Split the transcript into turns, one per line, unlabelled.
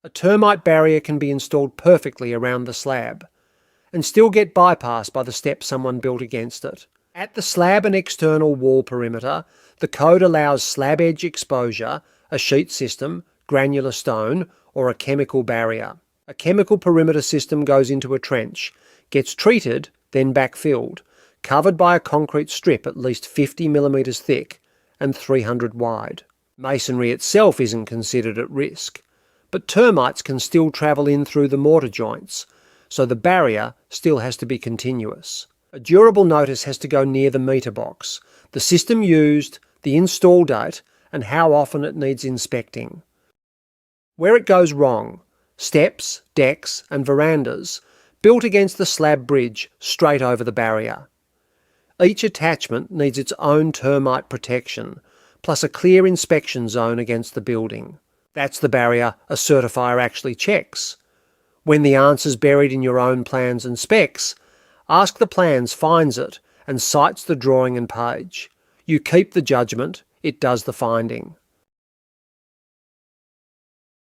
A termite barrier can be installed perfectly around the slab and still get bypassed by the steps someone built against it. At the slab and external wall perimeter, the code allows slab edge exposure, a sheet system, granular stone, or a chemical barrier. A chemical perimeter system goes into a trench, gets treated, then backfilled, covered by a concrete strip at least 50 millimetres thick and 300 wide. Masonry itself isn't considered at risk, but termites can still travel in through the mortar joints, so the barrier still has to be continuous. A durable notice has to go near the meter box, the system used, the install date, and how often it needs inspecting. Where it goes wrong: steps, decks, and verandas built against the slab bridge straight over the barrier. Each attachment needs its own termite protection, plus a clear inspection zone against the building. That's the barrier a certifier actually checks. When the answer's buried in your own plans and specs, AskThePlans finds it and cites the drawing and page. You keep the judgment, it does the finding.